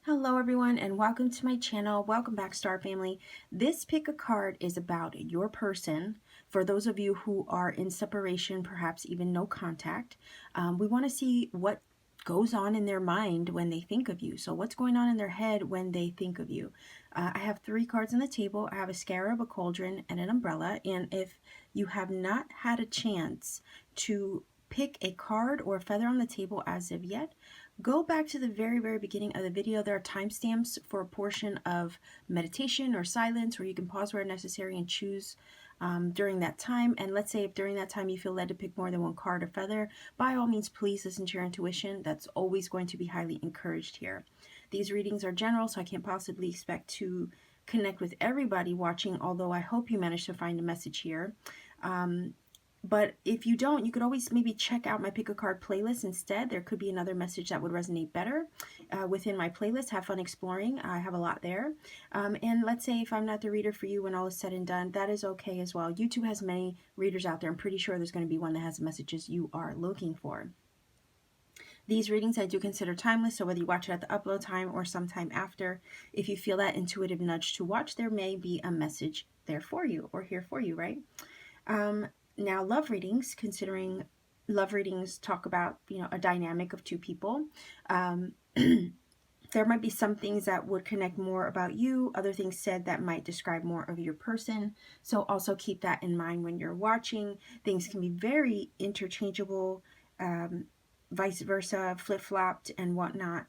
Hello everyone and welcome to my channel. Welcome back, Star Family. This Picka card is about your person. For those of you who are in separation, perhaps even no contact, we want to see what goes on in their mind when they think of you. So what's going on in their head when they think of you? I have 3 cards on the table. I have a scarab, a cauldron, and an umbrella. And if you have not had a chance to pick a card or a feather on the table as of yet, go back to the very beginning of the video. There are timestamps for a portion of meditation or silence, or you can pause where necessary and choose during that time. And let's say if during that time you feel led to pick more than 1 card or feather, by all means, please listen to your intuition. That's always going to be highly encouraged here. These readings are general, so I can't possibly expect to connect with everybody watching, although I hope you manage to find a message here. But if you don't, you could always maybe check out my Pick a Card playlist instead. There could be another message that would resonate better within my playlist. Have fun exploring. I have a lot there. And let's say if I'm not the reader for you when all is said and done, that is okay as well. YouTube has many readers out there. I'm pretty sure there's going to be one that has the messages you are looking for. These readings I do consider timeless, so whether you watch it at the upload time or sometime after, if you feel that intuitive nudge to watch, there may be a message there for you or here for you, right? Now, love readings, considering love readings talk about, a dynamic of 2 people. There might be some things that would connect more about you, other things said that might describe more of your person. So also keep that in mind when you're watching. Things can be very interchangeable, vice versa, flip-flopped and whatnot.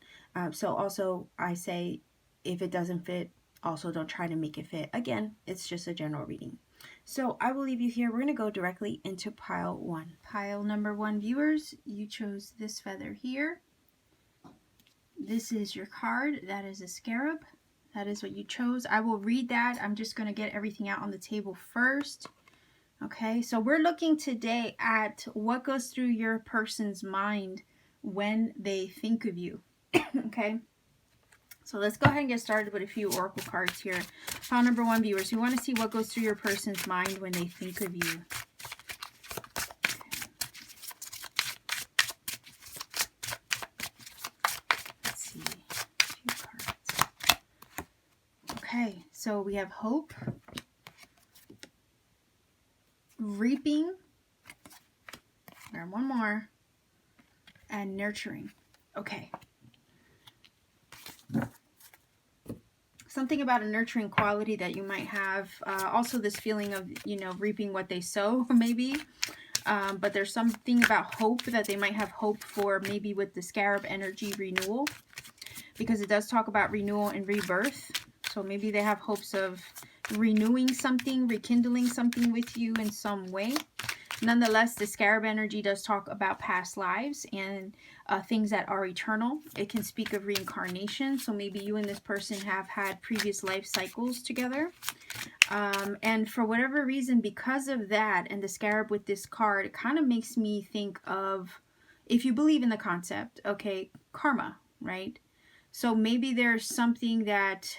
So also I say, if it doesn't fit, also don't try to make it fit. Again, it's just a general reading. So I will leave you here. We're going to go directly into pile 1. Pile number 1, viewers, you chose this feather here. This is your card. That is a scarab. That is what you chose. I will read that. I'm just going to get everything out on the table first. Okay, so we're looking today at what goes through your person's mind when they think of you. Okay. So let's go ahead and get started with a few oracle cards here. Pile number 1, viewers, we want to see what goes through your person's mind when they think of you. Let's see. A few cards. Okay, so we have hope, reaping, and one more, and nurturing. Okay. Something about a nurturing quality that you might have. Also this feeling of, reaping what they sow, maybe. But there's something about hope that they might have hope for, maybe with the scarab energy, renewal. Because it does talk about renewal and rebirth. So maybe they have hopes of renewing something, rekindling something with you in some way. Nonetheless, the scarab energy does talk about past lives and things that are eternal. It can speak of reincarnation. So maybe you and this person have had previous life cycles together. And for whatever reason, because of that and the scarab with this card, it kind of makes me think of, if you believe in the concept, okay, karma, right? So maybe there's something that,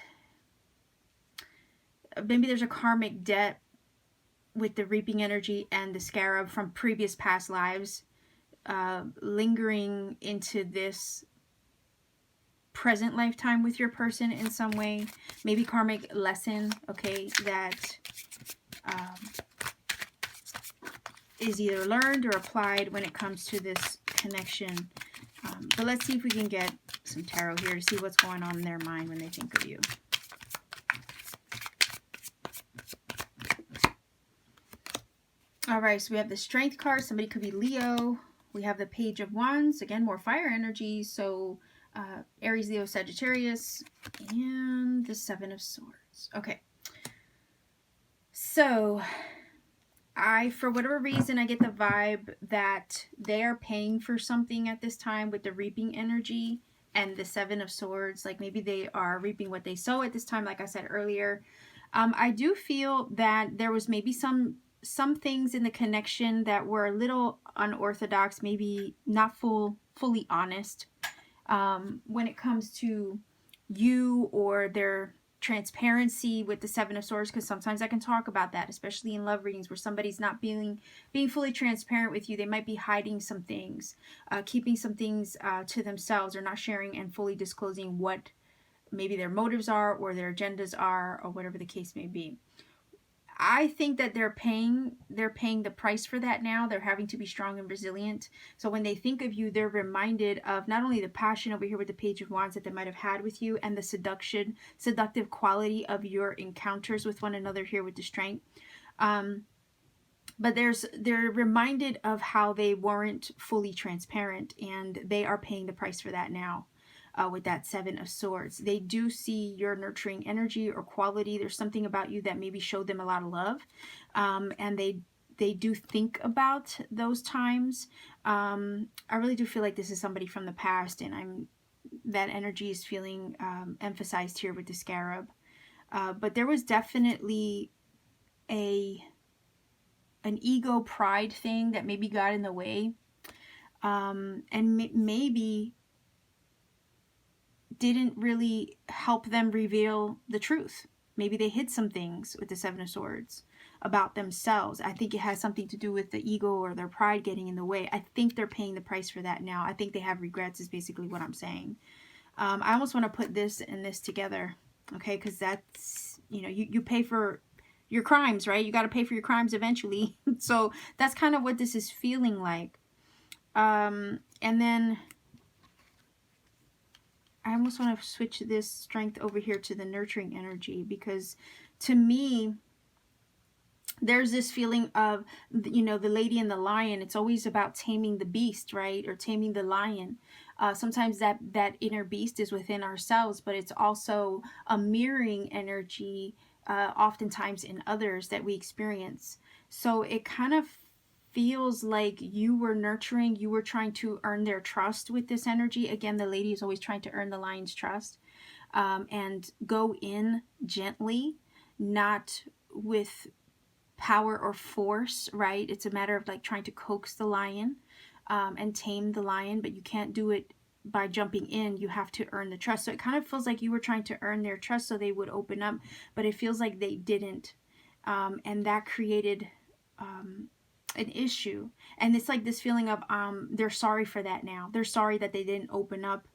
maybe there's a karmic debt with the reaping energy and the scarab from previous past lives lingering into this present lifetime with your person in some way. Maybe karmic lesson, okay, that is either learned or applied when it comes to this connection. But let's see if we can get some tarot here to see what's going on in their mind when they think of you. All right, so we have the Strength card. Somebody could be Leo. We have the Page of Wands. Again, more fire energy. So Aries, Leo, Sagittarius. And the Seven of Swords. Okay. So for whatever reason, I get the vibe that they are paying for something at this time with the reaping energy and the Seven of Swords. Like maybe they are reaping what they sow at this time, like I said earlier. I do feel that there was maybe some things in the connection that were a little unorthodox, maybe not fully honest when it comes to you or their transparency with the Seven of Swords, because sometimes I can talk about that, especially in love readings where somebody's not being fully transparent with you. They might be hiding some things, keeping some things to themselves, or not sharing and fully disclosing what maybe their motives are or their agendas are, or whatever the case may be. I think that they're paying the price for that now. They're having to be strong and resilient. So when they think of you, they're reminded of not only the passion over here with the Page of Wands that they might have had with you, and the seductive quality of your encounters with one another here with the Strength. But they're reminded of how they weren't fully transparent, and they are paying the price for that now. With that Seven of Swords, they do see your nurturing energy or quality. There's something about you that maybe showed them a lot of love, and they do think about those times. I really do feel like this is somebody from the past, and that energy is feeling emphasized here with the Scarab. But there was definitely an ego pride thing that maybe got in the way, and maybe didn't really help them reveal the truth. Maybe they hid some things with the Seven of Swords about themselves. I think it has something to do with the ego or their pride getting in the way. I think they're paying the price for that now. I think they have regrets is basically what I'm saying. I almost want to put this and this together, okay? Because that's, you pay for your crimes, right? You got to pay for your crimes eventually. So that's kind of what this is feeling like. And then I almost want to switch this Strength over here to the nurturing energy, because to me, there's this feeling of, the lady and the lion. It's always about taming the beast, right? Or taming the lion. Sometimes that inner beast is within ourselves, but it's also a mirroring energy, oftentimes in others that we experience. So it kind of feels like you were nurturing, you were trying to earn their trust with this energy. Again, the lady is always trying to earn the lion's trust, and go in gently, not with power or force, right? It's a matter of like trying to coax the lion, and tame the lion, but you can't do it by jumping in. You have to earn the trust. So it kind of feels like you were trying to earn their trust so they would open up, but it feels like they didn't, and that created an issue. And it's like this feeling of they're sorry for that now. They're sorry that they didn't open up.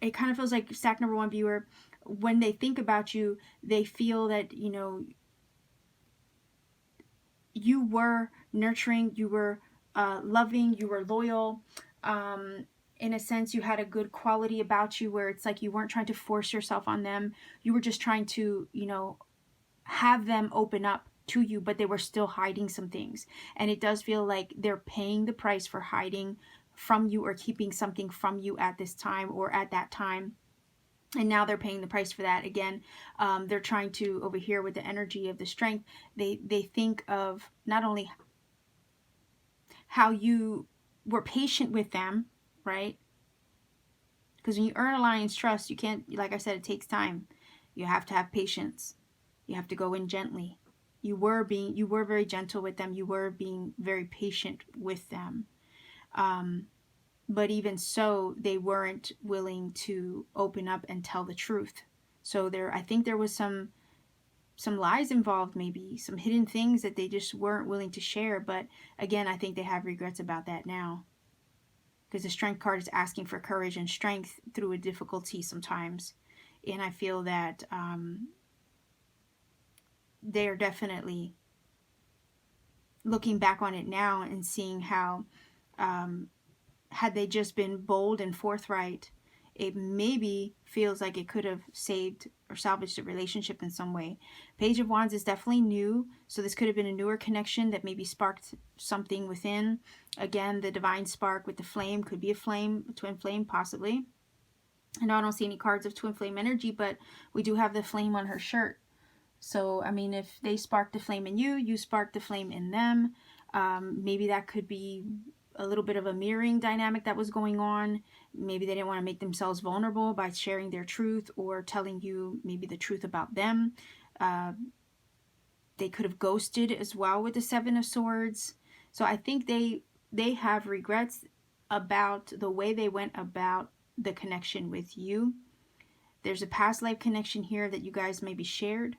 It kind of feels like, stack number one viewer, when they think about you, they feel that, you were nurturing, you were loving, you were loyal. In a sense, you had a good quality about you where it's like you weren't trying to force yourself on them. You were just trying to, have them open up to you, but they were still hiding some things. And it does feel like they're paying the price for hiding from you or keeping something from you at this time or at that time. And now they're paying the price for that. Again, they're trying to, over here with the energy of the Strength, they think of not only how you were patient with them, right? Because when you earn a lion's trust, you can't, like I said, it takes time. You have to have patience. You have to go in gently. You were very gentle with them. You were being very patient with them. But even so, they weren't willing to open up and tell the truth. So I think there was some lies involved, maybe some hidden things that they just weren't willing to share. But again, I think they have regrets about that now, because the Strength card is asking for courage and strength through a difficulty sometimes. And I feel that they are definitely looking back on it now and seeing how, had they just been bold and forthright, it maybe feels like it could have saved or salvaged a relationship in some way. Page of Wands is definitely new, so this could have been a newer connection that maybe sparked something within. Again, the divine spark with the flame could be a flame, a twin flame possibly. I know I don't see any cards of twin flame energy, but we do have the flame on her shirt. So, I mean, if they spark the flame in you, you spark the flame in them. Maybe that could be a little bit of a mirroring dynamic that was going on. Maybe they didn't want to make themselves vulnerable by sharing their truth or telling you maybe the truth about them. They could have ghosted as well with the Seven of Swords. So I think they have regrets about the way they went about the connection with you. There's a past life connection here that you guys maybe shared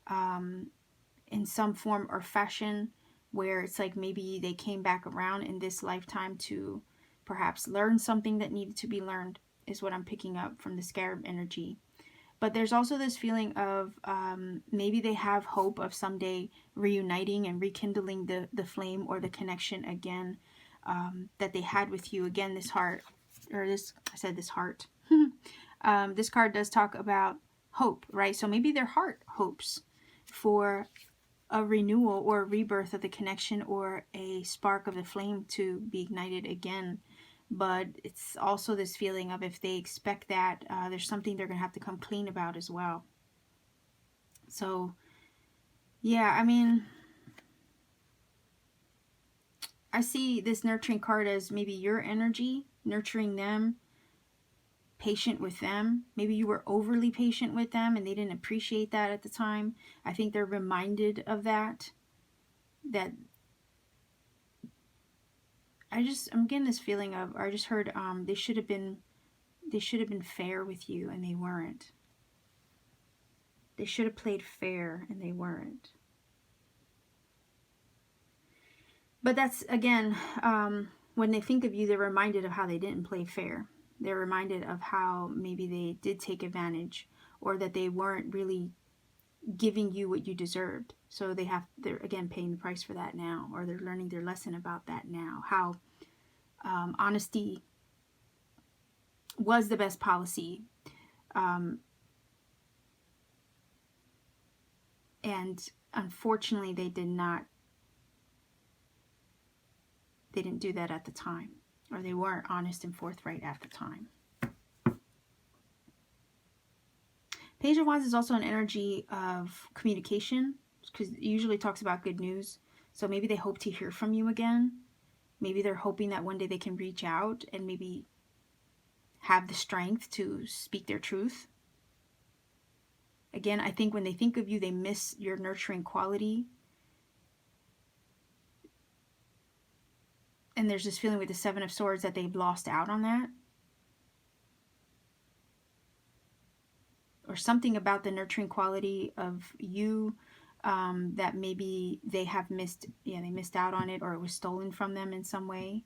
in some form or fashion, where it's like maybe they came back around in this lifetime to perhaps learn something that needed to be learned, is what I'm picking up from the scarab energy. But there's also this feeling of maybe they have hope of someday reuniting and rekindling the flame or the connection again that they had with you. Again, this heart, or this, I said this heart. This card does talk about hope, right? So maybe their heart hopes for a renewal or a rebirth of the connection, or a spark of the flame to be ignited again. But it's also this feeling of, if they expect that, there's something they're going to have to come clean about as well. So, yeah, I mean, I see this nurturing card as maybe your energy, nurturing them, patient with them. Maybe you were overly patient with them and they didn't appreciate that at the time. I think they're reminded of that. I'm getting this feeling of, or I just heard they should have been fair with you and they weren't. They should have played fair and they weren't. But that's, again, when they think of you, they're reminded of how they didn't play fair. They're reminded of how maybe they did take advantage, or that they weren't really giving you what you deserved. So they're again paying the price for that now, or they're learning their lesson about that now. How honesty was the best policy. And unfortunately, they didn't do that at the time, or they weren't honest and forthright at the time. Page of Wands is also an energy of communication, because it usually talks about good news. So maybe they hope to hear from you again. Maybe they're hoping that one day they can reach out and maybe have the strength to speak their truth. Again, I think when they think of you, they miss your nurturing quality. And there's this feeling with the Seven of Swords that they've lost out on that. Or something about the nurturing quality of you that maybe they have missed. Yeah, they missed out on it, or it was stolen from them in some way.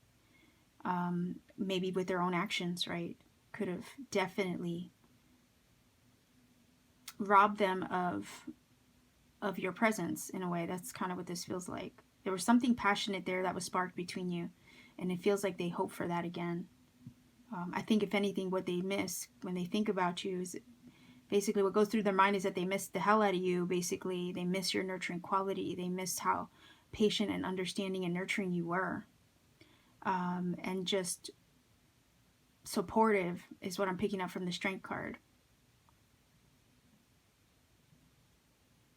Maybe with their own actions, right? Could have definitely robbed them of your presence in a way. That's kind of what this feels like. There was something passionate there that was sparked between you, and it feels like they hope for that again. I think if anything, what they miss when they think about you is basically what goes through their mind is that they miss the hell out of you. Basically, they miss your nurturing quality. They miss how patient and understanding and nurturing you were. And just supportive is what I'm picking up from the Strength card.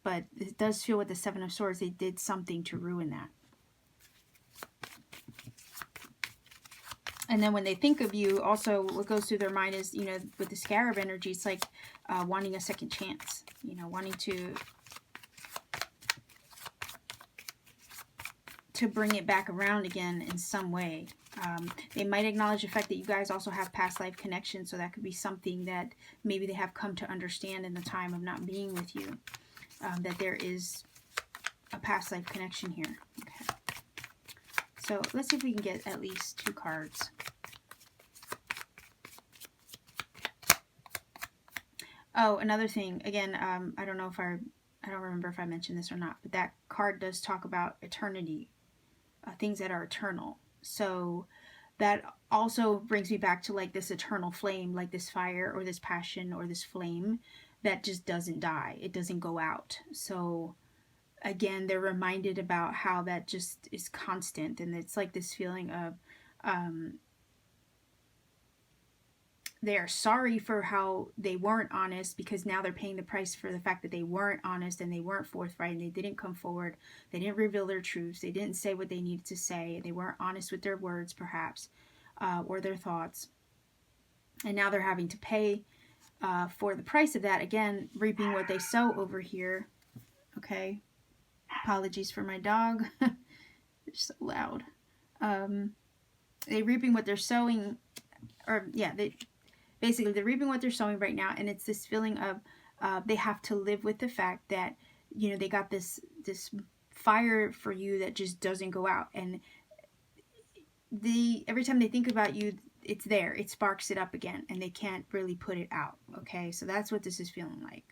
But it does feel with the Seven of Swords, they did something to ruin that. And then when they think of you, also what goes through their mind is, you know, with the Scarab energy, it's like wanting a second chance, you know, wanting to bring it back around again in some way. They might acknowledge the fact that you guys also have past life connections, so that could be something that maybe they have come to understand in the time of not being with you, that there is a past life connection here. Okay. So let's see if we can get at least 2 cards. Oh, another thing. Again, I don't remember if I mentioned this or not, but that card does talk about eternity, things that are eternal. So that also brings me back to like this eternal flame, like this fire or this passion or this flame that just doesn't die. It doesn't go out. So again, they're reminded about how that just is constant, and it's like this feeling of they're sorry for how they weren't honest, because now they're paying the price for the fact that they weren't honest and they weren't forthright and they didn't come forward. They didn't reveal their truths. They didn't say what they needed to say. They weren't honest with their words, perhaps, or their thoughts. And now they're having to pay for the price of that. Again, reaping what they sow over here. Okay. Apologies for my dog. They're so loud. They're reaping what they're sowing, or yeah, basically they're reaping what they're sowing right now, and it's this feeling of they have to live with the fact that, you know, they got this fire for you that just doesn't go out, and every time they think about you, it's there, it sparks it up again, and they can't really put it out. Okay, so that's what this is feeling like.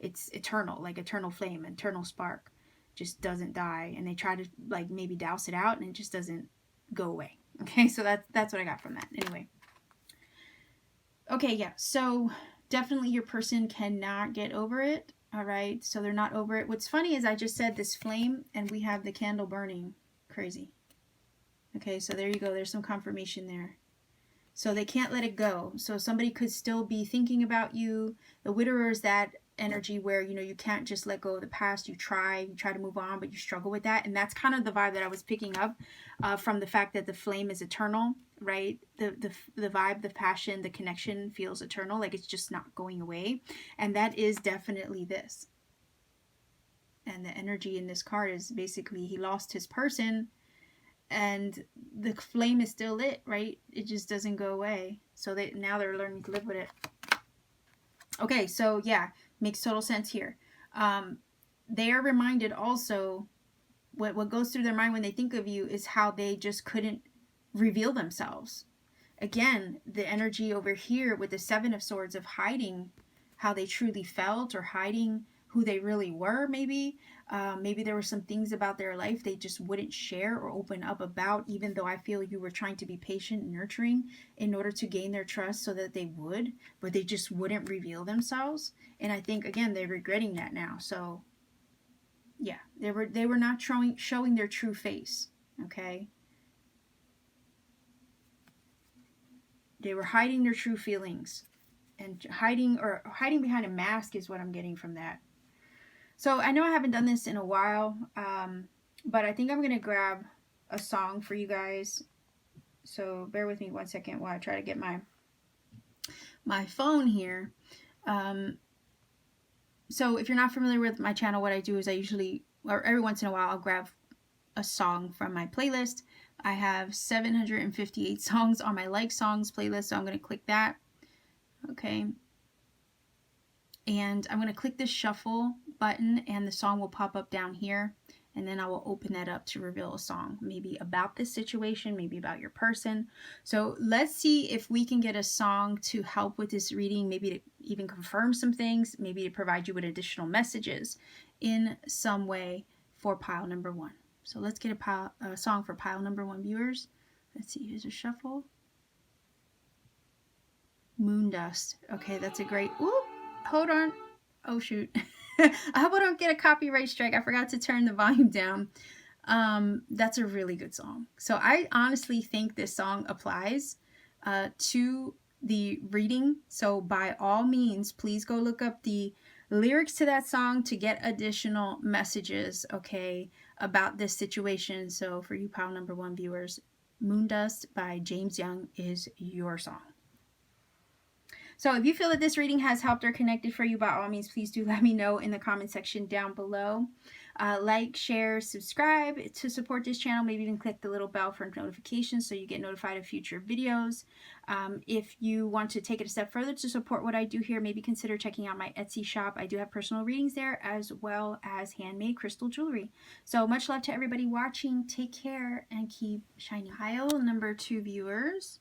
It's eternal, like eternal flame, eternal spark, just doesn't die, and they try to like maybe douse it out, and it just doesn't go away. Okay, so that's what I got from that. Anyway, okay, yeah, so definitely your person cannot get over it. All right, so they're not over it. What's funny is I just said this flame, and we have the candle burning. Crazy. Okay, so there you go. There's some confirmation there. So they can't let it go. So somebody could still be thinking about you. The widower is that energy where, you know, you can't just let go of the past. You try to move on, but you struggle with that. And that's kind of the vibe that I was picking up from the fact that the flame is eternal, right? The vibe, the passion, the connection feels eternal, like it's just not going away. And that is definitely this. And the energy in this card is basically he lost his person, and the flame is still lit, right? It just doesn't go away. So now they're learning to live with it. Okay, so yeah, makes total sense here. They are reminded also, what goes through their mind when they think of you is how they just couldn't reveal themselves. Again, the energy over here with the Seven of Swords of hiding how they truly felt, or hiding who they really were, maybe. Maybe there were some things about their life they just wouldn't share or open up about, even though I feel you were trying to be patient and nurturing in order to gain their trust so that they would, but they just wouldn't reveal themselves. And I think, again, they're regretting that now. So, yeah, they were not showing their true face, okay? They were hiding their true feelings, and hiding behind a mask is what I'm getting from that. So I know I haven't done this in a while, but I think I'm going to grab a song for you guys. So bear with me one second while I try to get my phone here. So if you're not familiar with my channel, what I do is I usually, or every once in a while, I'll grab a song from my playlist. I have 758 songs on my like songs playlist, so I'm going to click that. Okay. And I'm going to click this shuffle button, and the song will pop up down here, and then I will open that up to reveal a song, maybe about this situation, maybe about your person. So let's see if we can get a song to help with this reading, maybe to even confirm some things, maybe to provide you with additional messages in some way for pile number 1. So let's get a song for pile number 1 viewers. Let's see, here's a shuffle. Moon Dust. Okay, that's a great, ooh, hold on. Oh, shoot. I hope I don't get a copyright strike. I forgot to turn the volume down. That's a really good song. So I honestly think this song applies to the reading. So by all means, please go look up the lyrics to that song to get additional messages, okay, about this situation. So for you pile number 1 viewers, Moon Dust by James Young is your song. So if you feel that this reading has helped or connected for you, by all means, please do let me know in the comment section down below. Like, share, subscribe to support this channel. Maybe even click the little bell for notifications so you get notified of future videos. If you want to take it a step further to support what I do here, maybe consider checking out my Etsy shop. I do have personal readings there, as well as handmade crystal jewelry. So much love to everybody watching. Take care and keep shining. Pile number 2 viewers.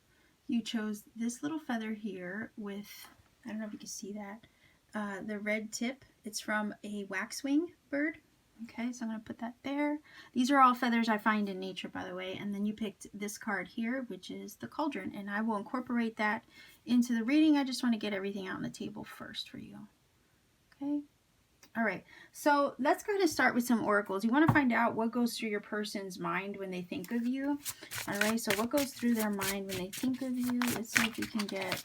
You chose this little feather here with, I don't know if you can see that, the red tip. It's from a waxwing bird. Okay, so I'm going to put that there. These are all feathers I find in nature, by the way. And then you picked this card here, which is the cauldron. And I will incorporate that into the reading. I just want to get everything out on the table first for you. Okay. All right, so let's go ahead and start with some oracles. You want to find out what goes through your person's mind when they think of you. All right, so what goes through their mind when they think of you? Let's see if we can get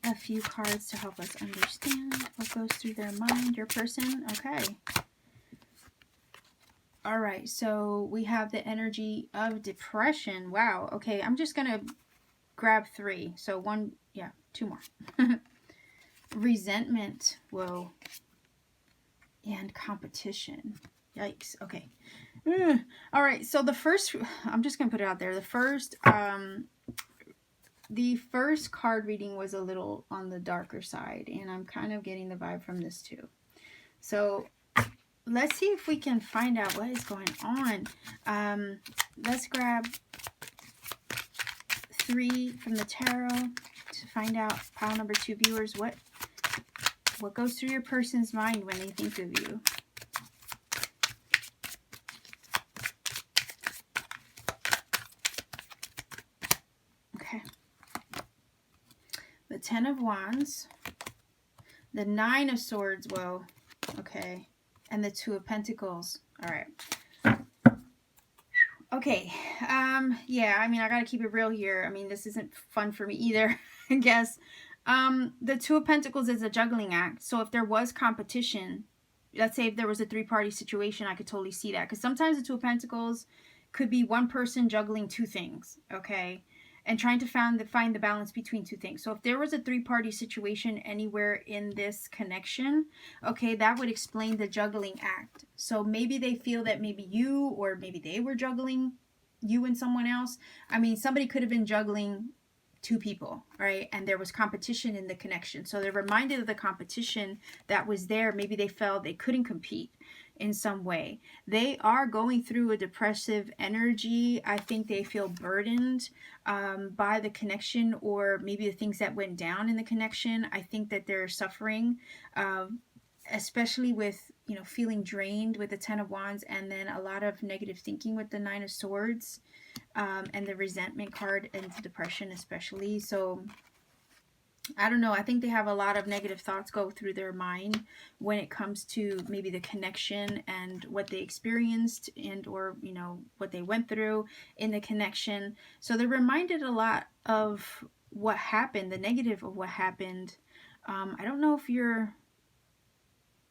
a few cards to help us understand what goes through their mind, your person. Okay. All right, so we have the energy of depression. Wow, okay, I'm just going to grab 3. So 1, yeah, 2 more. Resentment, whoa, and competition. Yikes. Okay. All right, so the first, I'm just gonna put it out there, the first the first card reading was a little on the darker side, and I'm kind of getting the vibe from this too. So let's see if we can find out what is going on. Let's grab 3 from the tarot to find out, pile number 2 viewers, what goes through your person's mind when they think of you. Okay. The 10 of Wands, the 9 of Swords, whoa, okay, and the 2 of Pentacles. All right. Okay, yeah, I mean, I gotta keep it real here. I mean, this isn't fun for me either, I guess. The 2 of Pentacles is a juggling act. So if there was competition, let's say if there was a 3-party situation, I could totally see that. Because sometimes the 2 of Pentacles could be one person juggling 2 things, okay? And trying to find the balance between 2 things. So if there was a 3-party situation anywhere in this connection, okay, that would explain the juggling act. So maybe they feel that maybe you, or maybe they were juggling you and someone else. I mean, somebody could have been juggling 2 people, right? And there was competition in the connection. So they're reminded of the competition that was there. Maybe they felt they couldn't compete in some way. They are going through a depressive energy. I think they feel burdened by the connection, or maybe the things that went down in the connection. I think that they're suffering, especially with, you know, feeling drained with the 10 of Wands, and then a lot of negative thinking with the 9 of Swords, and the resentment card, and the depression especially. So I don't know. I think they have a lot of negative thoughts go through their mind when it comes to maybe the connection and what they experienced, and or, you know, what they went through in the connection. So they're reminded a lot of what happened, the negative of what happened. I don't know if you're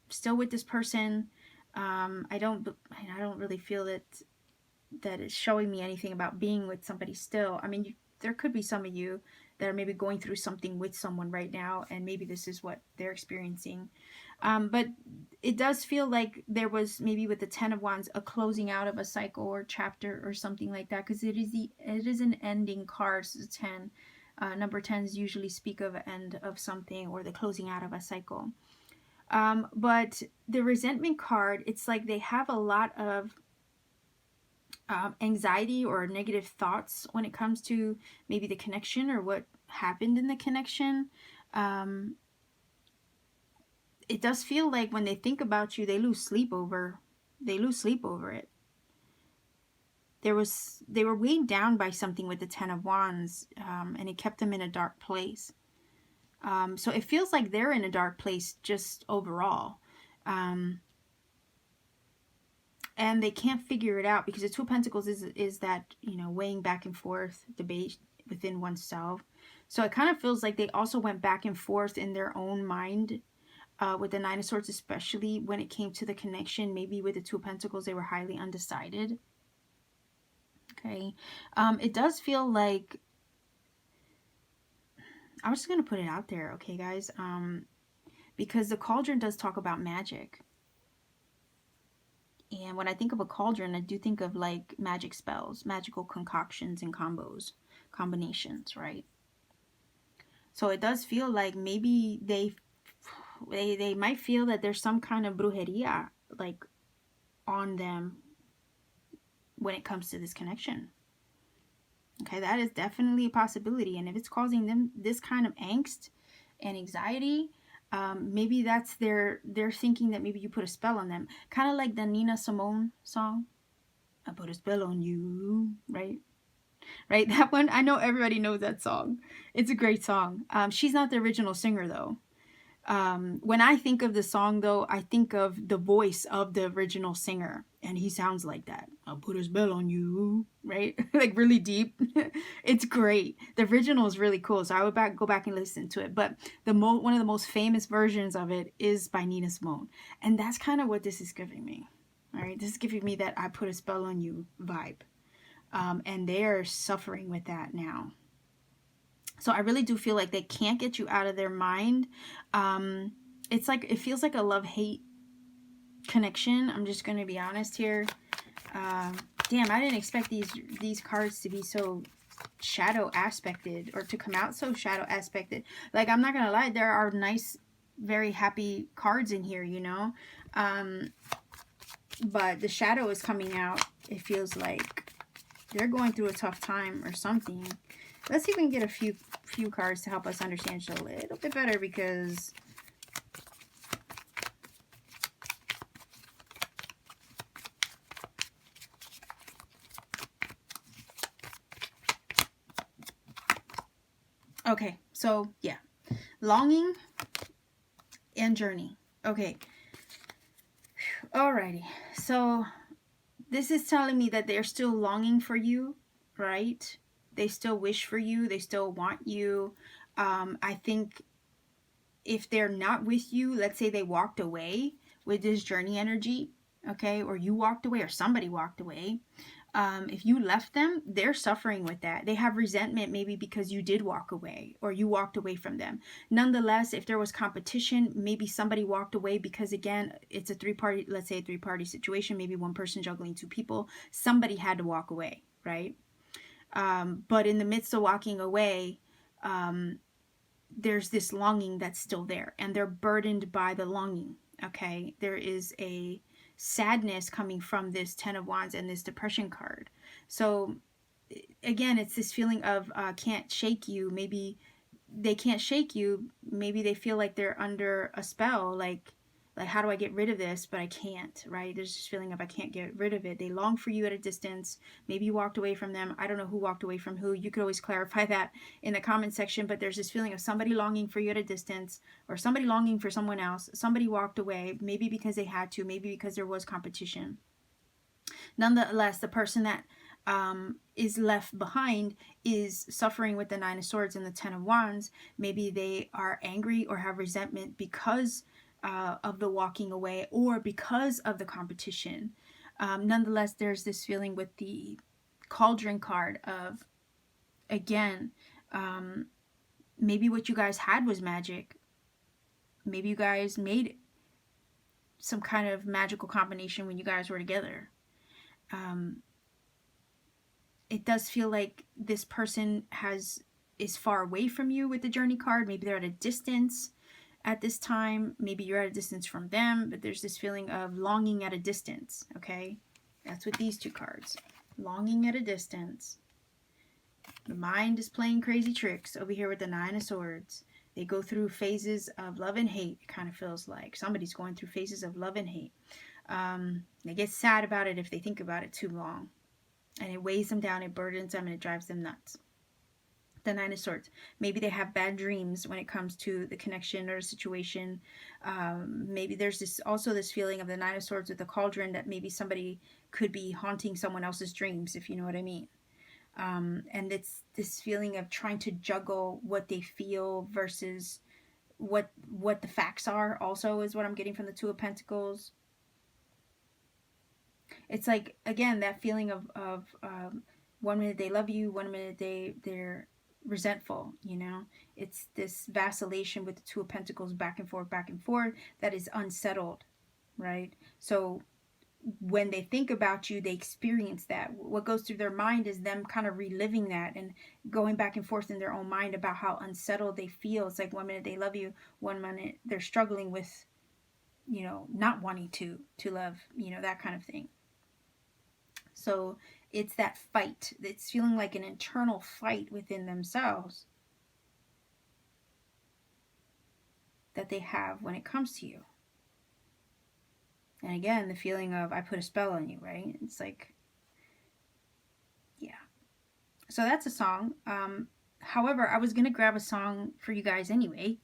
still with this person. I don't really feel that it's showing me anything about being with somebody still. I mean, there could be some of you that are maybe going through something with someone right now, and maybe this is what they're experiencing. But it does feel like there was, maybe with the 10 of Wands, a closing out of a cycle or chapter or something like that, because it is an ending card. So 10, number 10s usually speak of end of something, or the closing out of a cycle. But the resentment card, it's like they have a lot of anxiety or negative thoughts when it comes to maybe the connection or what happened in the connection. It does feel like when they think about you, they lose sleep over it. They were weighed down by something with the 10 of Wands, and it kept them in a dark place. So it feels like they're in a dark place just overall. And they can't figure it out, because the 2 of Pentacles is that, you know, weighing back and forth, debate within oneself. So it kind of feels like they also went back and forth in their own mind, with the 9 of Swords, especially when it came to the connection. Maybe with the 2 of Pentacles, they were highly undecided. Okay. It does feel like, I'm just going to put it out there, okay, guys? Because the cauldron does talk about magic. And when I think of a cauldron, I do think of like magic spells, magical concoctions and combinations, right? So it does feel like maybe they might feel that there's some kind of brujeria like on them when it comes to this connection. Okay, that is definitely a possibility. And if it's causing them this kind of angst and anxiety, maybe that's they're thinking that maybe you put a spell on them, kind of like the Nina Simone song, I put a spell on you, right? That one, I know everybody knows that song. It's a great song. She's not the original singer though. When I think of the song though, I think of the voice of the original singer, and he sounds like that. I'll put a spell on you, right? Like really deep. It's great. The original is really cool, so I would go back and listen to it. But one of the most famous versions of it is by Nina Simone, and that's kind of what this is giving me. All right, this is giving me that I put a spell on you vibe, and they are suffering with that now. So I really do feel like they can't get you out of their mind. It's like, it feels like a love-hate connection. I'm just going to be honest here. Damn, I didn't expect these cards to be so shadow aspected, or to come out so shadow aspected. Like, I'm not gonna lie, there are nice, very happy cards in here, you know, but the shadow is coming out. It feels like they're going through a tough time or something. Let's see if we can get a few cards to help us understand just a little bit better, because okay, so yeah, longing and journey. Okay, alrighty, so this is telling me that they're still longing for you, right? They still wish for you. They still want you. I think if they're not with you, let's say they walked away with this journey energy, okay, or you walked away or somebody walked away. If you left them, they're suffering with that. They have resentment maybe because you did walk away or you walked away from them. Nonetheless, if there was competition, maybe somebody walked away because, again, it's a three-party, let's say a three-party situation, maybe one person juggling two people. Somebody had to walk away, right? But in the midst of walking away, there's this longing that's still there, and they're burdened by the longing, okay? There is a sadness coming from this Ten of Wands and this Depression card. So again, it's this feeling of can't shake you. Maybe they can't shake you. Maybe they feel like they're under a spell, like how do I get rid of this? But I can't, right? There's this feeling of I can't get rid of it. They long for you at a distance. Maybe you walked away from them. I don't know who walked away from who. You could always clarify that in the comment section, but there's this feeling of somebody longing for you at a distance, or somebody longing for someone else. Somebody walked away, maybe because they had to, maybe because there was competition. Nonetheless, the person that is left behind is suffering with the Nine of Swords and the Ten of Wands. Maybe they are angry or have resentment because of the walking away, or because of the competition. Nonetheless, there's this feeling with the Cauldron card of, again, maybe what you guys had was magic. Maybe you guys made some kind of magical combination when you guys were together. It does feel like this person is far away from you with the Journey card. Maybe they're at a distance at this time. Maybe you're at a distance from them, but there's this feeling of longing at a distance, okay? That's with these two cards. Longing at a distance. The mind is playing crazy tricks over here with the Nine of Swords. They go through phases of love and hate, it kind of feels like. Somebody's going through phases of love and hate. They get sad about it if they think about it too long. And it weighs them down, it burdens them, and it drives them nuts. The Nine of Swords. Maybe they have bad dreams when it comes to the connection or the situation. Maybe there's also this feeling of the Nine of Swords with the Cauldron, that maybe somebody could be haunting someone else's dreams, if you know what I mean. And it's this feeling of trying to juggle what they feel versus what the facts are, also, is what I'm getting from the Two of Pentacles. It's like, again, that feeling of 1 minute they love you, 1 minute they're resentful, you know. It's this vacillation with the Two of Pentacles, back and forth, that is unsettled, right? So when they think about you, they experience that. What goes through their mind is them kind of reliving that and going back and forth in their own mind about how unsettled they feel. It's like 1 minute they love you, 1 minute they're struggling with, you know, not wanting to love, you know, that kind of thing. So it's that fight. It's feeling like an internal fight within themselves that they have when it comes to you. And again, the feeling of, I put a spell on you, right? It's like, yeah. So that's a song. However, I was going to grab a song for you guys anyway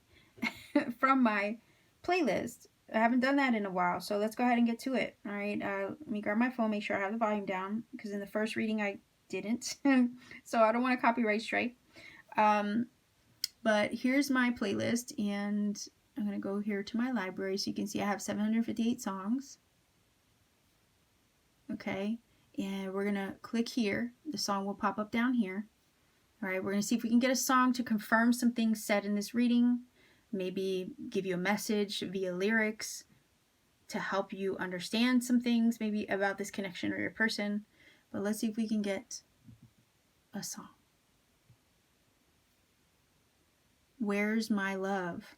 from my playlist. I haven't done that in a while, so let's go ahead and get to it. All right, let me grab my phone, make sure I have the volume down, because in the first reading I didn't. So I don't want a copyright strike. But here's my playlist, and I'm going to go here to my library so you can see I have 758 songs. Okay, and we're going to click here. The song will pop up down here. All right, we're going to see if we can get a song to confirm some things said in this reading. Maybe give you a message via lyrics to help you understand some things maybe about this connection or your person. But let's see if we can get a song. Where's my love?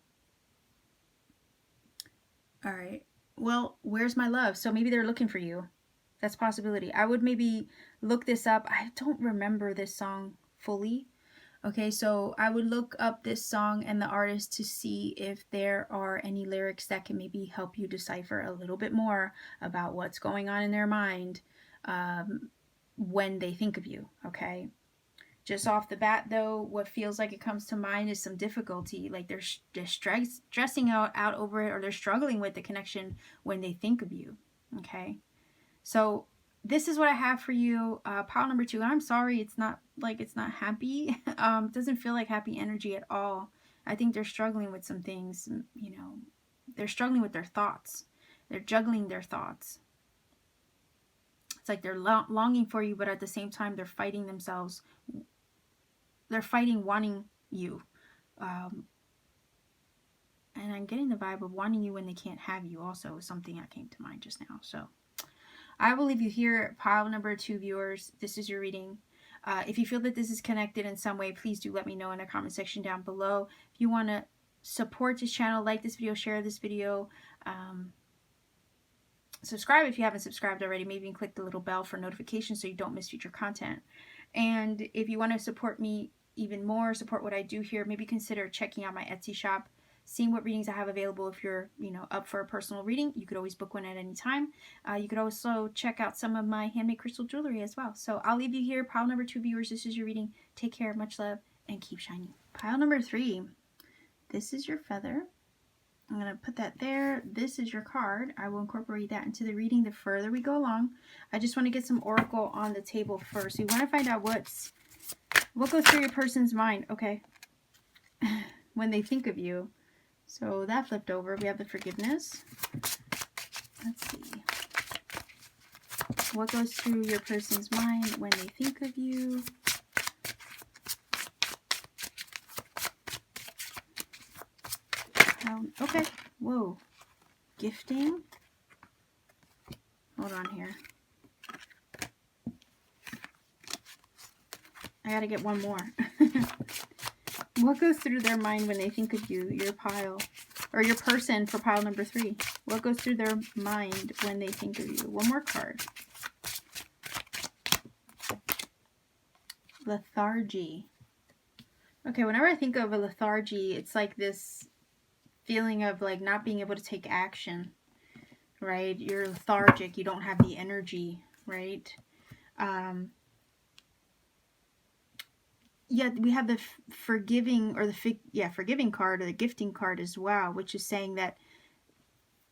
All right. Well, where's my love? So maybe they're looking for you. That's a possibility. I would maybe look this up. I don't remember this song fully. Okay, so I would look up this song and the artist to see if there are any lyrics that can maybe help you decipher a little bit more about what's going on in their mind when they think of you, okay? Just off the bat, though, what feels like it comes to mind is some difficulty. Like they're stressing out over it, or they're struggling with the connection when they think of you, okay? So this is what I have for you. Pile number 2. I'm sorry, it's not happy. It doesn't feel like happy energy at all. I think they're struggling with some things. You know, they're struggling with their thoughts. They're juggling their thoughts. It's like they're longing for you, but at the same time, they're fighting themselves. They're fighting wanting you. And I'm getting the vibe of wanting you when they can't have you also is something that came to mind just now. So I will leave you here, pile number 2 viewers. This is your reading. If you feel that this is connected in some way, please do let me know in the comment section down below. If you want to support this channel, like this video, share this video, subscribe if you haven't subscribed already. Maybe you can click the little bell for notifications so you don't miss future content. And if you want to support me even more, support what I do here, maybe consider checking out my Etsy shop, seeing what readings I have available. If you're, up for a personal reading, you could always book one at any time. You could also check out some of my handmade crystal jewelry as well. So I'll leave you here. Pile number 2 viewers, this is your reading. Take care, much love, and keep shining. Pile number 3, this is your feather. I'm going to put that there. This is your card. I will incorporate that into the reading the further we go along. I just want to get some oracle on the table first. We want to find out what goes through your person's mind. Okay. When they think of you. So that flipped over. We have the forgiveness. Let's see. What goes through your person's mind when they think of you? Okay. Whoa. Gifting. Hold on here. I gotta get one more. What goes through their mind when they think of you, your pile, or your person for pile number 3? What goes through their mind when they think of you? One more card. Lethargy. Okay, whenever I think of a lethargy, it's like this feeling of like not being able to take action, right? You're lethargic. You don't have the energy, right? Yeah, we have the forgiving or forgiving card, or the gifting card as well, which is saying that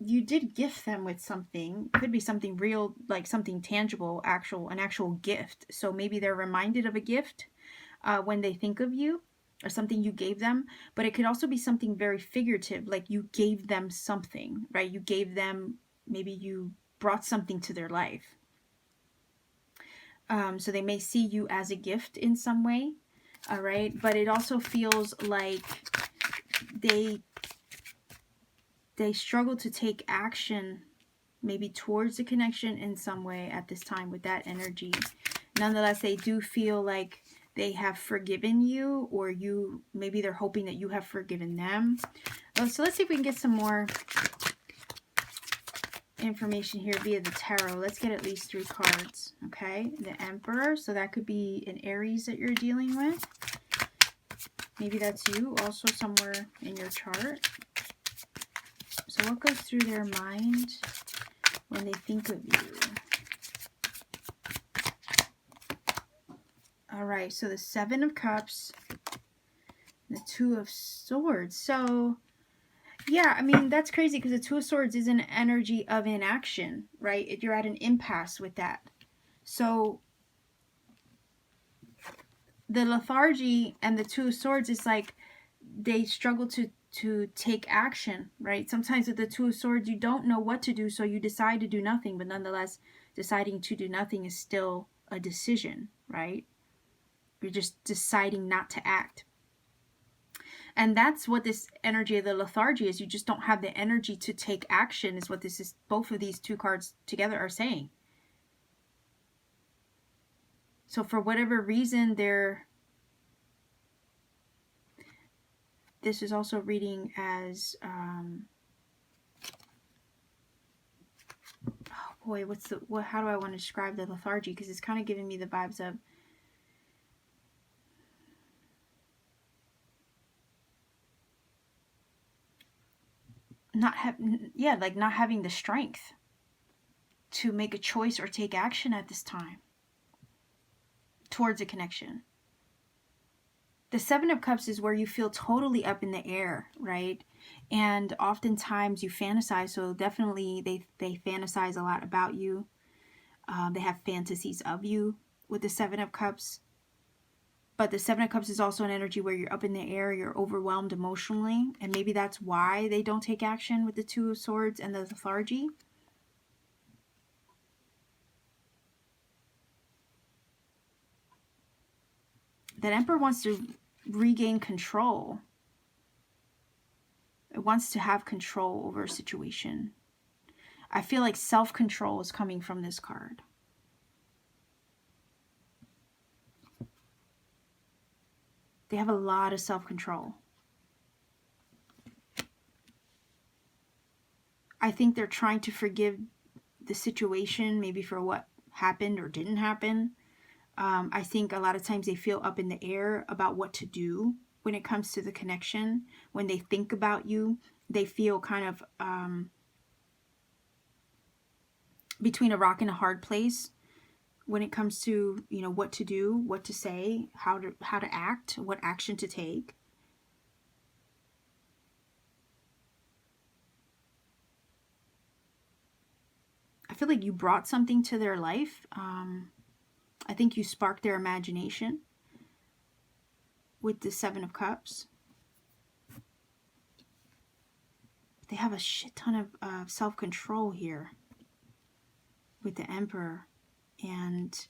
you did gift them with something. It could be something real, like something tangible, an actual gift. So maybe they're reminded of a gift when they think of you, or something you gave them. But it could also be something very figurative, like you gave them something, right? You gave them, maybe you brought something to their life. So they may see you as a gift in some way. All right, but it also feels like they struggle to take action, maybe towards the connection in some way at this time with that energy. Nonetheless, they do feel like they have forgiven you, or maybe they're hoping that you have forgiven them. So let's see if we can get some more information here via the tarot. Let's get at least 3 cards. Okay, the Emperor. So that could be an Aries that you're dealing with. Maybe that's you also somewhere in your chart. So what goes through their mind when they think of you? All right, so the 7 of Cups, the 2 of Swords. So yeah, I mean, that's crazy because the 2 of Swords is an energy of inaction, right? You're at an impasse with that. So the lethargy and the 2 of Swords is like they struggle to take action, right? Sometimes with the 2 of Swords, you don't know what to do, so you decide to do nothing. But nonetheless, deciding to do nothing is still a decision, right? You're just deciding not to act. And that's what this energy of the lethargy is. You just don't have the energy to take action, is what this is. Both of these 2 cards together are saying. So for whatever reason, this is also reading as, oh boy, how do I want to describe the lethargy? Because it's kind of giving me the vibes of not having the strength to make a choice or take action at this time towards a connection. The Seven of Cups is where you feel totally up in the air, right? And oftentimes you fantasize, so definitely they fantasize a lot about you. They have fantasies of you with the Seven of Cups. But the Seven of Cups is also an energy where you're up in the air, you're overwhelmed emotionally, and maybe that's why they don't take action with the Two of Swords and the lethargy. That Emperor wants to regain control. It wants to have control over a situation. I feel like self-control is coming from this card. They have a lot of self-control. I think they're trying to forgive the situation, maybe for what happened or didn't happen. I think a lot of times they feel up in the air about what to do when it comes to the connection. When they think about you, they feel kind of between a rock and a hard place when it comes to, you know, what to do, what to say, how to act, what action to take. I feel like you brought something to their life. I think you sparked their imagination with the Seven of Cups. They have a shit ton of self-control here with the Emperor. And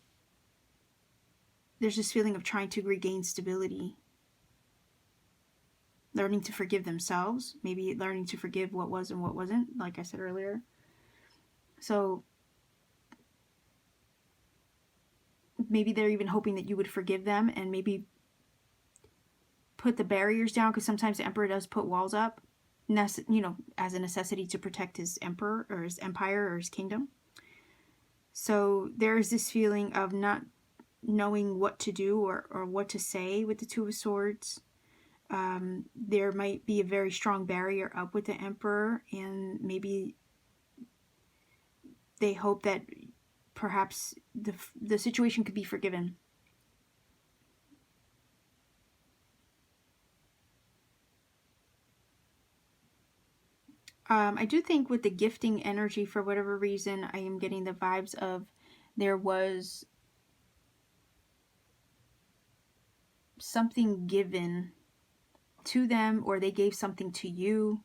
there's this feeling of trying to regain stability. Learning to forgive themselves. Maybe learning to forgive what was and what wasn't, like I said earlier. So maybe they're even hoping that you would forgive them and maybe put the barriers down, because sometimes the Emperor does put walls up, you know, as a necessity to protect his emperor or his empire or his kingdom. So there's this feeling of not knowing what to do or what to say with the Two of Swords. There might be a very strong barrier up with the Emperor, and maybe they hope that perhaps the situation could be forgiven. I do think with the gifting energy, for whatever reason, I am getting the vibes of there was something given to them, or they gave something to you.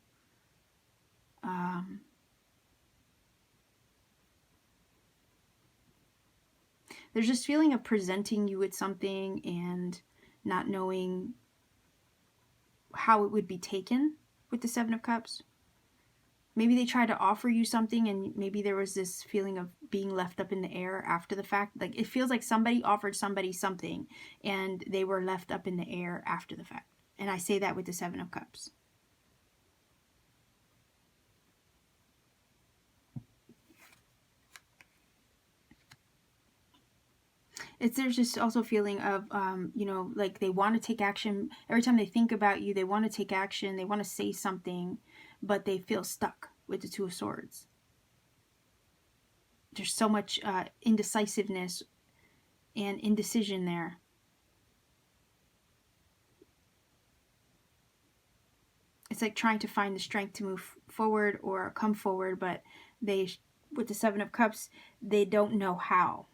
There's this feeling of presenting you with something and not knowing how it would be taken with the Seven of Cups. Maybe they tried to offer you something and maybe there was this feeling of being left up in the air after the fact. Like it feels like somebody offered somebody something and they were left up in the air after the fact. And I say that with the Seven of Cups. There's just also a feeling of, you know, like they want to take action. Every time they think about you, they want to take action. They want to say something, but they feel stuck with the Two of Swords. There's so much indecisiveness and indecision there. It's like trying to find the strength to move forward or come forward, but with the Seven of Cups, they don't know how.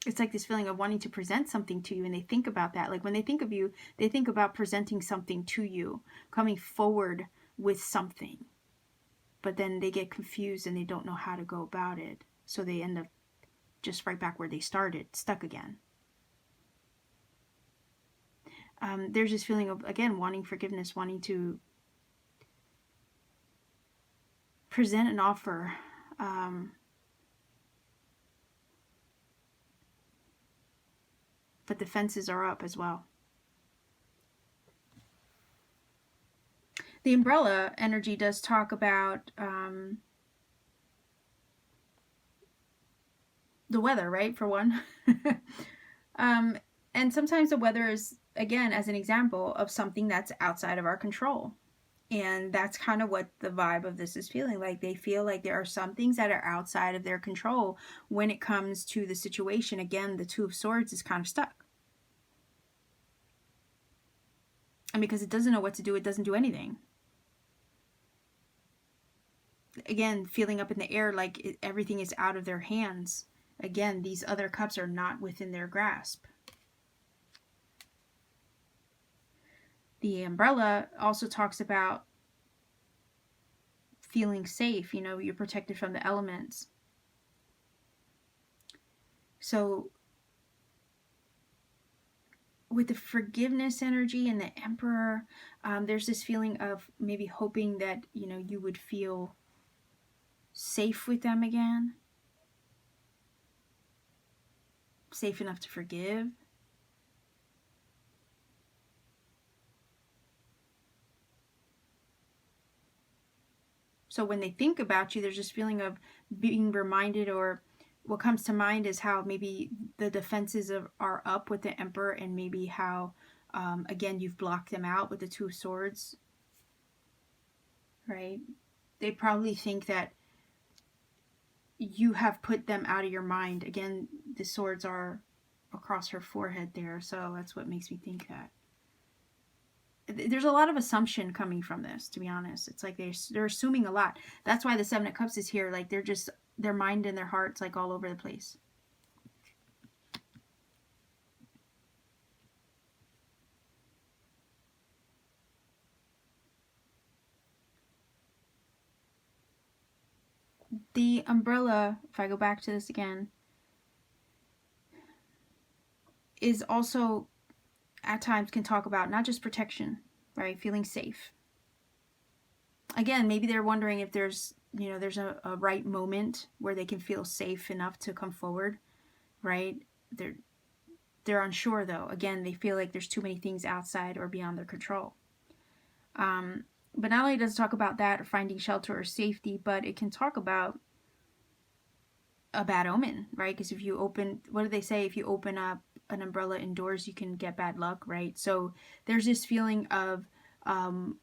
It's like this feeling of wanting to present something to you, and they think about that. Like when they think of you, they think about presenting something to you, coming forward with something. But then they get confused and they don't know how to go about it. So they end up just right back where they started, stuck again. There's this feeling of, again, wanting forgiveness, wanting to present an offer. but the fences are up as well. The umbrella energy does talk about the weather, right, for one. And sometimes the weather is, again, as an example of something that's outside of our control. And that's kind of what the vibe of this is feeling like. They feel like there are some things that are outside of their control when it comes to the situation. Again, the Two of Swords is kind of stuck. And because it doesn't know what to do, it doesn't do anything. Again, feeling up in the air like everything is out of their hands. Again, these other cups are not within their grasp. The umbrella also talks about feeling safe. You know, you're protected from the elements. So with the forgiveness energy and the Emperor, there's this feeling of maybe hoping that, you know, you would feel safe with them again. Safe enough to forgive. So when they think about you, there's this feeling of being reminded, or what comes to mind is how maybe the defenses are up with the Emperor, and maybe how, again, you've blocked them out with the Two of Swords, right? They probably think that you have put them out of your mind. Again, the swords are across her forehead there, so that's what makes me think that. There's a lot of assumption coming from this, to be honest. It's like they're assuming a lot. That's why the Seven of Cups is here. Like, their mind and their heart's like all over the place. The umbrella, if I go back to this again, is also at times can talk about not just protection, right? Feeling safe. Again, maybe they're wondering if there's, you know, there's a right moment where they can feel safe enough to come forward, right? They're unsure, though. Again, they feel like there's too many things outside or beyond their control. But not only does it talk about that, or finding shelter or safety, but it can talk about a bad omen, right? Because if you open, what do they say? If you open up an umbrella indoors, you can get bad luck, right? So there's this feeling of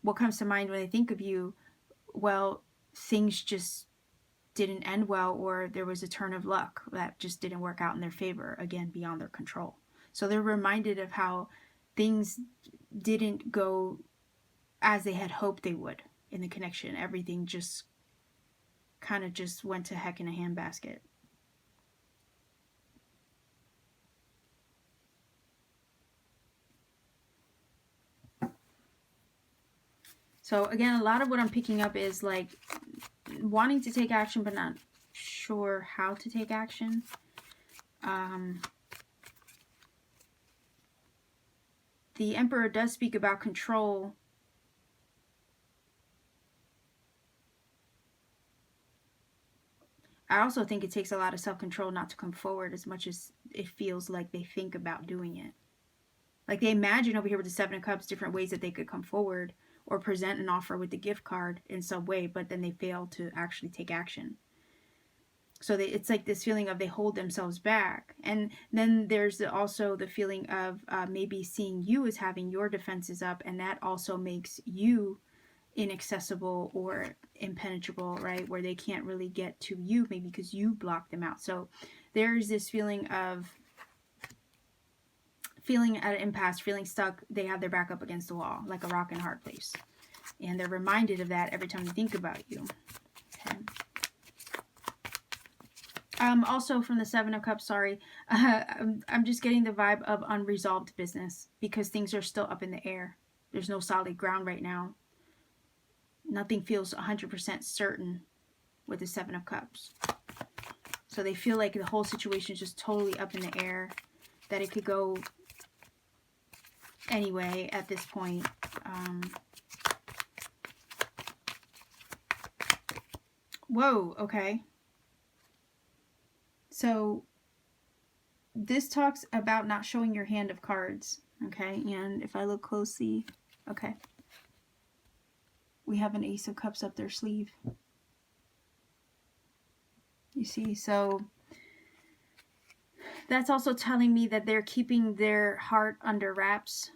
what comes to mind when they think of you. Well, things just didn't end well, or there was a turn of luck that just didn't work out in their favor, again, beyond their control. So they're reminded of how things didn't go as they had hoped they would in the connection. Everything just kind of just went to heck in a handbasket. So again, a lot of what I'm picking up is like wanting to take action, but not sure how to take action. The Emperor does speak about control. I also think it takes a lot of self-control not to come forward as much as it feels like they think about doing it. Like they imagine over here with the Seven of Cups different ways that they could come forward or present an offer with the gift card in some way, but then they fail to actually take action. So it's like this feeling of they hold themselves back. And then there's also the feeling of maybe seeing you as having your defenses up, and that also makes you inaccessible or impenetrable, right? Where they can't really get to you, maybe because you block them out. So there's this feeling of feeling at an impasse, feeling stuck. They have their back up against the wall, like a rock in a hard place. And they're reminded of that every time they think about you. Okay. Also from the Seven of Cups, sorry, I'm just getting the vibe of unresolved business because things are still up in the air. There's no solid ground right now. Nothing feels 100% certain with the Seven of Cups. So they feel like the whole situation is just totally up in the air, that it could go anyway at this point. Whoa, okay. So this talks about not showing your hand of cards, okay? And if I look closely, okay, we have an Ace of Cups up their sleeve. You see, so that's also telling me that they're keeping their heart under wraps.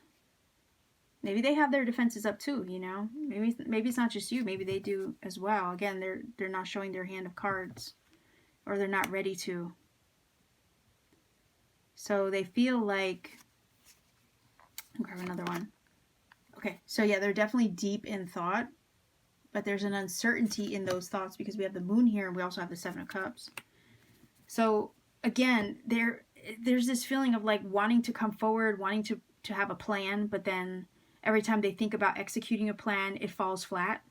Maybe they have their defenses up too, you know? Maybe it's not just you, maybe they do as well. Again, they're not showing their hand of cards, or they're not ready to. So they feel like, I'll grab another one. Okay, so yeah, they're definitely deep in thought, but there's an uncertainty in those thoughts because we have the Moon here and we also have the Seven of Cups. So again, there's this feeling of like wanting to come forward, wanting to have a plan, but then every time they think about executing a plan, it falls flat,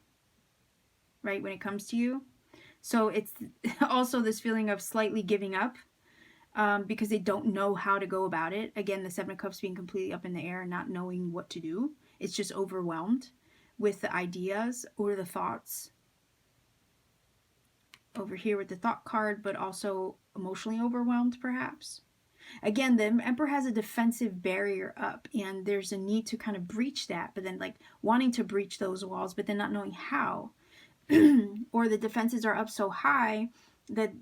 right, when it comes to you. So it's also this feeling of slightly giving up, because they don't know how to go about it. Again, the Seven of Cups being completely up in the air and not knowing what to do. It's just overwhelmed with the ideas or the thoughts. Over here with the thought card, but also emotionally overwhelmed perhaps. Again, the Emperor has a defensive barrier up, and there's a need to kind of breach that, but then like wanting to breach those walls, but then not knowing how. Or the defenses are up so high that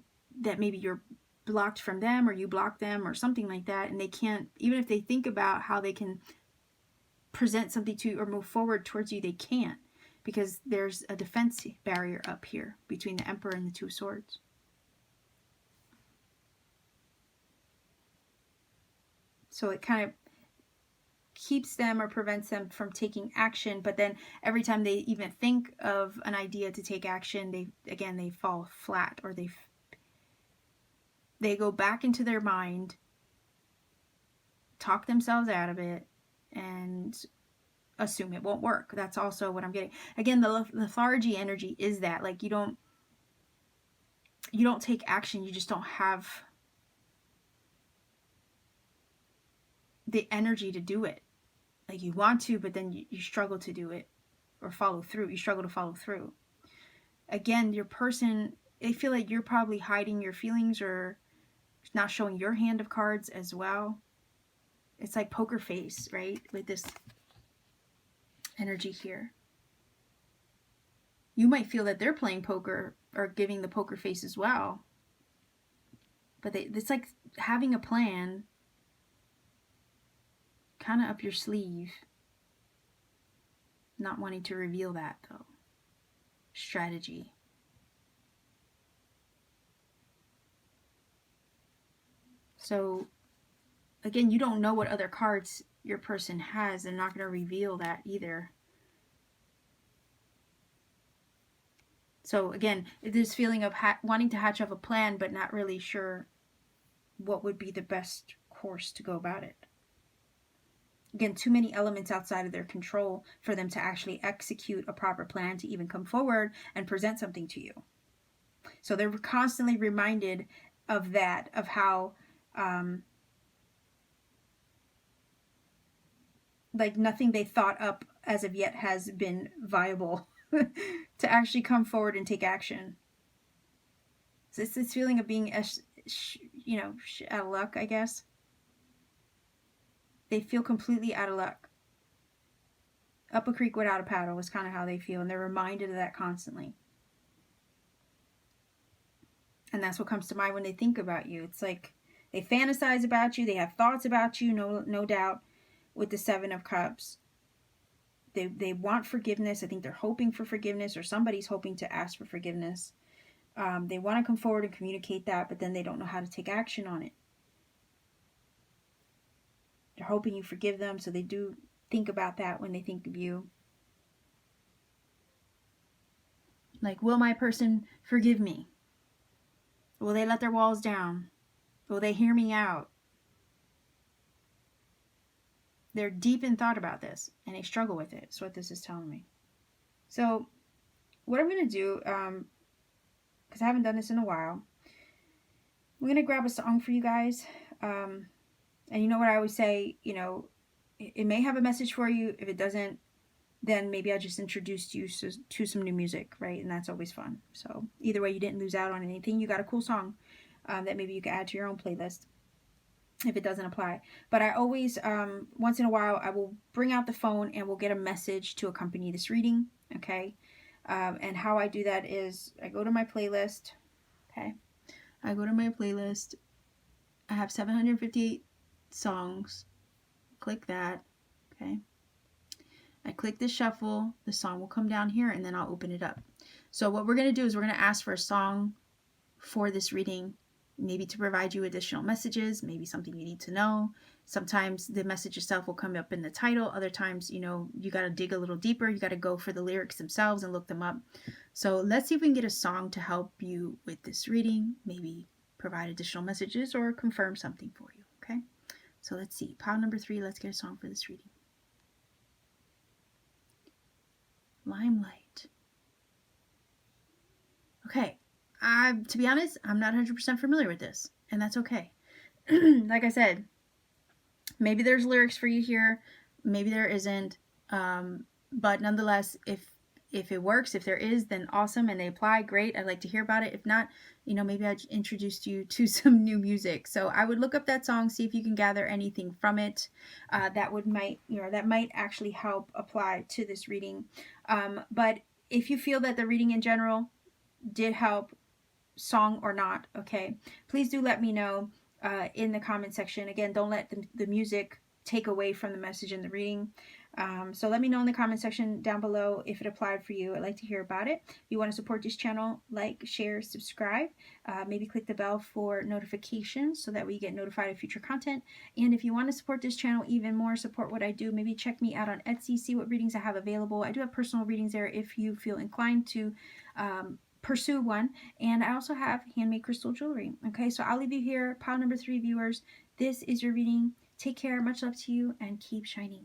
maybe you're blocked from them, or you block them, or something like that, and they can't, even if they think about how they can present something to you or move forward towards you, they can't, because there's a defense barrier up here between the Emperor and the Two of Swords. So it kind of keeps them or prevents them from taking action, but then every time they even think of an idea to take action, they fall flat, or they go back into their mind, talk themselves out of it, and assume it won't work. That's also what I'm getting. Again, the lethargy energy is that, like, you don't take action, you just don't have the energy to do it. Like, you want to, but then you struggle to do it or follow through. You struggle to follow through. Again, your person, they feel like you're probably hiding your feelings or not showing your hand of cards as well. It's like poker face, right? With this energy here. You might feel that they're playing poker or giving the poker face as well. But it's like having a plan kind of up your sleeve. Not wanting to reveal that, though. Strategy. So, again, you don't know what other cards your person has. They're not going to reveal that either. So, again, this feeling of wanting to hatch up a plan, but not really sure what would be the best course to go about it. Again, too many elements outside of their control for them to actually execute a proper plan to even come forward and present something to you. So they're constantly reminded of that, of how like nothing they thought up as of yet has been viable to actually come forward and take action. So it's this feeling of being, out of luck, I guess. They feel completely out of luck. Up a creek without a paddle is kind of how they feel, and they're reminded of that constantly. And that's what comes to mind when they think about you. It's like they fantasize about you, they have thoughts about you, no doubt, with the Seven of Cups. They want forgiveness. I think they're hoping for forgiveness, or somebody's hoping to ask for forgiveness. They want to come forward and communicate that, but then they don't know how to take action on it. They're hoping you forgive them, so they do think about that when they think of you. Like, will my person forgive me? Will they let their walls down? Will they hear me out? They're deep in thought about this, and they struggle with it. That's what this is telling me. So what I'm going to do, because I haven't done this in a while, I'm going to grab a song for you guys. And you know what I always say, it may have a message for you. If it doesn't, then maybe I'll just introduce you to some new music, right? And that's always fun. So either way, you didn't lose out on anything. You got a cool song that maybe you could add to your own playlist. if it doesn't apply. But I always, once in a while, I will bring out the phone and we'll get a message to accompany this reading, okay? And how I do that is I go to my playlist, okay? I go to my playlist. I have 758 songs. Click that, okay? I click the shuffle. The song will come down here, and then I'll open it up. So what we're going to do is we're going to ask for a song for this reading, maybe to provide you additional messages, maybe something you need to know. Sometimes the message itself will come up in the title. Other times, you know, you got to dig a little deeper. You got to go for the lyrics themselves and look them up. So let's see if we can get a song to help you with this reading, maybe provide additional messages or confirm something for you, okay? So let's see. Pile number 3, let's get a song for this reading. Limelight. Okay. To be honest, I'm not 100% familiar with this, and that's okay. Like I said, maybe there's lyrics for you here, maybe there isn't, but nonetheless, if it works, if there is, then awesome, and they apply, great. I'd like to hear about it. If not, you know, maybe I introduced you to some new music. So I would look up that song, see if you can gather anything from it that might actually help apply to this reading. But if you feel that the reading in general did help, song or not, okay, please do let me know in the comment section. Again, don't let the music take away from the message in the reading. So let me know in the comment section down below if it applied for you. I'd like to hear about it. If you want to support this channel, like, share, subscribe. Maybe click the bell for notifications so that we get notified of future content. And if you want to support this channel even more, support what I do, maybe check me out on Etsy, see what readings I have available. I do have personal readings there if you feel inclined to pursue one. And I also have handmade crystal jewelry. Okay, so I'll leave you here. Pile number 3, viewers. This is your reading. Take care. Much love to you, and keep shining.